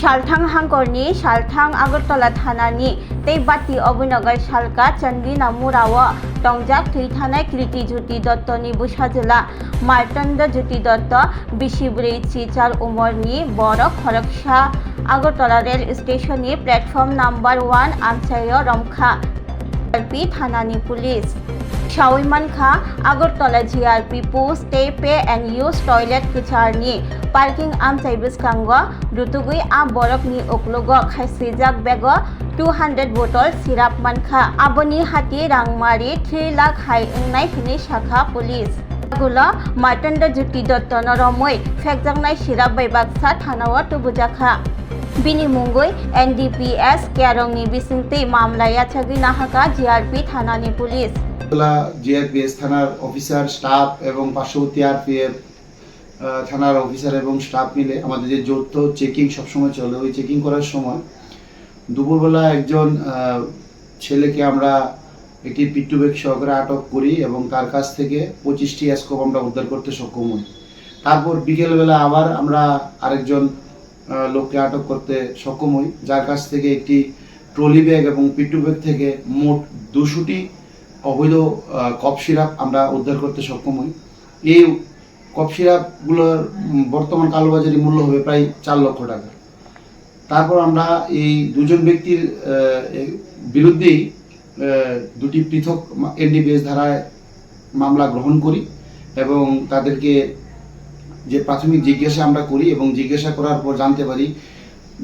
सालथां हांगरनि सालथां आगरतला थानानि तेबाती अबनगर सालका चंदी नामुराव दंजाक थैथानाय कृति ज्योति दत्तनि बुसाजोला मार्तंड ज्योति दत्त बिसिब्रै चिचार उमरनि बर खरगसा आगरतला रेल स्टेशननि प्लेटफर्म नम्बर 1 आमसाय रमखा जिआरपी थानानि पुलिस शावैमानखा आगरतला जिआरपी पोस्ट टे पे एंड यूज टॉयलेट कचारनि पार्किंग आमसाय बिस्कांग रुतुगुई आ बरकनि उकलुग खायसिजाक बेग 200 बोतल सिराप मानखा आबनि हाति रांमारि 3 लाख हाय इंनाय हिनि शाखा पुलिस गुला मार्तंड ज्योति दत्त नरमै फेकजांनाय सिराप बैबाक्सा थानाव तुबुजाखा बिनि मुंगै एनडीपीएस केरंनि बिसिंति मामलाया छगि नाहाका जिआरपी थानानि पुलिस জিআরপিএস থানার অফিসার স্টাফ এবং পার্শ্ববর্তী আরপিএফ থানার অফিসার এবং স্টাফ মিলে আমাদের যে যৌথ চেকিং সবসময় চলে, ওই চেকিং করার সময় দুপুরবেলা একজন ছেলেকে আমরা একটি পিট্টু ব্যাগ সহকারে আটক করি এবং তার কাছ থেকে 25টি স্কোপ আমরা উদ্ধার করতে সক্ষম হই। তারপর বিকেলবেলা আবার আমরা আরেকজন লোককে আটক করতে সক্ষম হই, যার কাছ থেকে একটি ট্রলি ব্যাগ এবং পিট্টু ব্যাগ থেকে মোট 200টি অবৈধ কফ সিরাপ আমরা উদ্ধার করতে সক্ষম হই। এই কফ সিরাপগুলোর বর্তমান কালোবাজারি মূল্য হবে প্রায় 4 লক্ষ টাকা। তারপর আমরা এই দুজন ব্যক্তির বিরুদ্ধেই দুটি পৃথক এনডিপিএস ধারায় মামলা গ্রহণ করি এবং তাদেরকে যে প্রাথমিক জিজ্ঞাসা আমরা করি এবং জিজ্ঞাসা করার পর জানতে পারি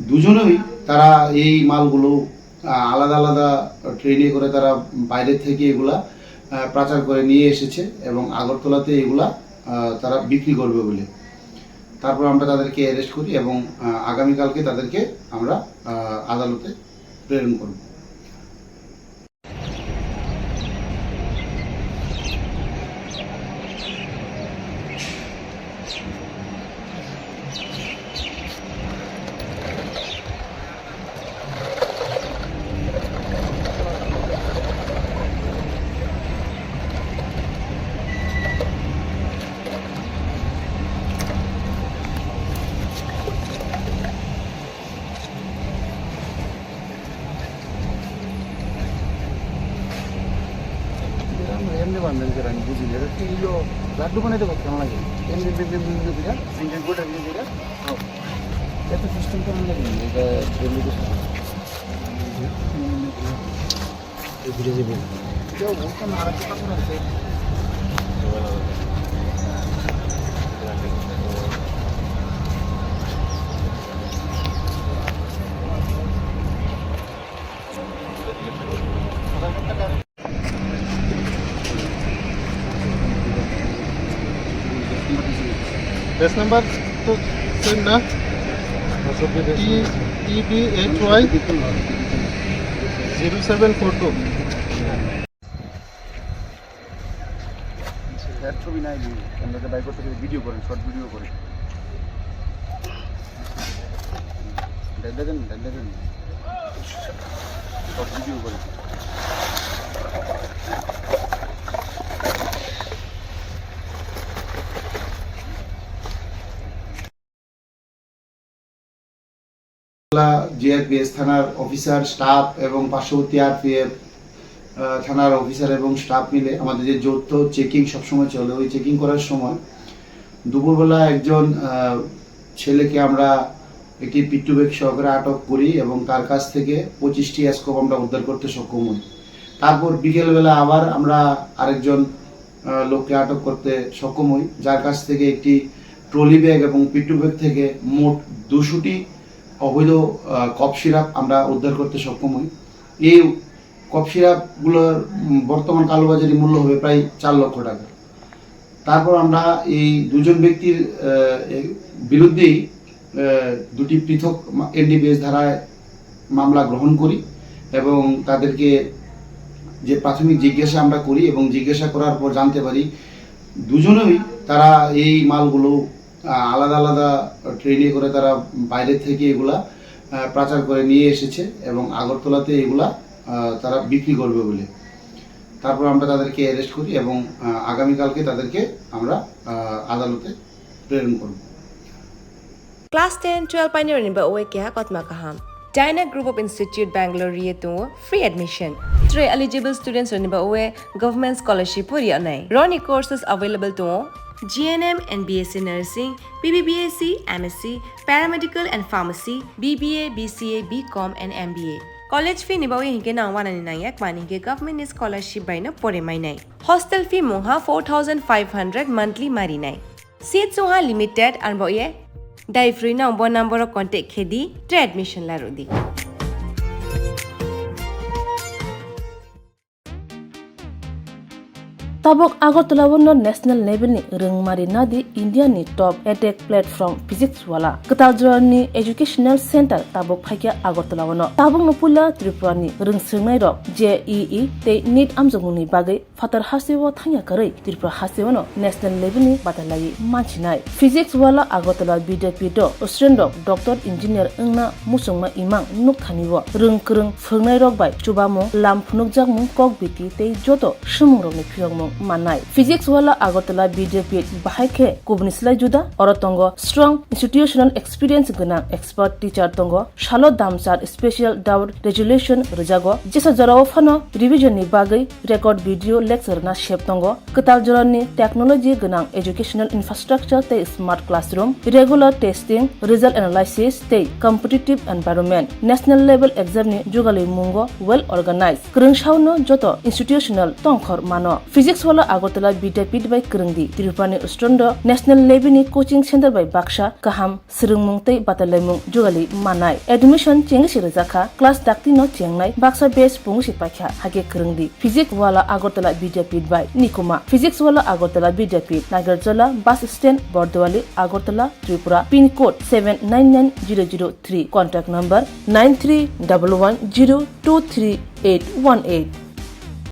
দুজনেই তারা এই মালগুলো আলাদা আলাদা ট্রেনে করে তারা বাইরে থেকে এগুলা পাচার করে নিয়ে এসেছে এবং আগরতলাতে এগুলা তারা বিক্রি করবে বলে। তারপর আমরা তাদেরকে অ্যারেস্ট করি এবং আগামীকালকে তাদেরকে আমরা আদালতে প্রেরণ করব। এমনি বান্ধব করে আমি বুঝি না এগুলো লাড্ডু বানাইতে কেমন লাগে এমনি দিকে সিঙ্গেল গোটা দিকে এত সিস্টেম কেমন লাগে এটা ঘুরে যাবে কেউ বলতে না আর একটা করে আছে बेस नंबर तो सेम ना EBHY 0742 ছবি নাই ক্যামেরাতে বাইক করতে ভিডিও করেন, শর্ট ভিডিও করেন দেখেন শর্ট ভিডিও করেন। জিআরপিএস থানার অফিসার স্টাফ এবং পার্শ্ববর্তী আরপিএফ থানার অফিসার এবং স্টাফ মিলে আমাদের যে যৌথ চেকিং সবসময় চলে, ওই চেকিং করার সময় দুপুরবেলা একজন ছেলেকে আমরা একটি পিট্টু ব্যাগ সহকারে আটক করি এবং তার কাছ থেকে 25টি স্কোপ আমরা উদ্ধার করতে সক্ষম হই। তারপর বিকেলবেলা আবার আমরা আরেকজন লোককে আটক করতে সক্ষম হই, যার কাছ থেকে একটি ট্রলি ব্যাগ এবং পিট্টু ব্যাগ থেকে মোট 200টি অবৈধ কফ সিরাপ আমরা উদ্ধার করতে সক্ষম হই। এই কফ সিরাপগুলোর বর্তমান কালোবাজারি মূল্য হবে প্রায় 4 লক্ষ টাকা। তারপর আমরা এই দুজন ব্যক্তির বিরুদ্ধেই দুটি পৃথক এনডিপিএস ধারায় মামলা গ্রহণ করি এবং তাদেরকে যে প্রাথমিক জিজ্ঞাসা আমরা করি এবং জিজ্ঞাসা করার পর জানতে পারি দুজনেই তারা এই মালগুলো আলাদা আলাদা ট্রেনে করে তারা বাইরে থেকে এগুলা পাচার করে নিয়ে এসেছে এবং আগরতলাতে এগুলা তারা বিক্রি করবে বলে। তারপর আমরা তাদেরকে অ্যারেস্ট করি এবং আগামীকালকে তাদেরকে আমরা আদালতে প্রেরণ করব। Class 10, 12 pioneer ni ba oe kya kotma kaham. Dyna Group of Institute Bangalore ye to free admission. 3 eligible students ni ba oe government scholarship puri anai. Roni courses available to GNM and BSc Nursing, BBBSc, MSc, Paramedical and Pharmacy, BBA, BCA, BCom and MBA. College fee ni ba oe hinke na wana ni na yak mani ke government scholarship by na pore mai nai. Hostel fee moha 4500 monthly mari nai. Seats oha limited and ba oe Dai free na umbo number of contact khedi tre admission la rodi. Tabok Agartala wono national level ni rungmari nadi India ni top edtech platform physics wala Katajra ni educational center tabok phakya Agartala wono tabok nopula Tripura ni rungsungnai rok JEE te NEET amjongni bagai fatar hasewo thanya karai Tripura hasewono national level ni batalai manchinai physics wala Agartala BJP do Australian doctor engineer engna musungma imang nukthaniwo rungkrung phungnai rok bai chubamo lam phunukjak mung kok biti te joto shumung rok ni phiyongmung manai physics wala Agartala BJP bahaike kubnislai juda orotongo strong institutional experience gana expert teacher tongo shalo damsar special doubt resolution rejago jesa jarawo phano revision ni bagai record video lecture na shep tongo katal jorani technology gana educational infrastructure te smart classroom regular testing result analysis te competitive environment national level exam ni jugali mungo well organized krungshauno joto institutional tongkhor mano physics wala Agartala BJP by Krungdi Tirupani Ustrondo national level ni coaching center by Baksha kaham srungmung tei batalemung jugali manai admission chengsi rejaka class dakti no chengnai Baksha base pungsi pakha hage Krungdi physics wala Agartala BJP by Nikuma physics wala Agartala BJP Nagarjala bus stand Bordwali Agartala Tripura pin code 799003 contact number 9311023818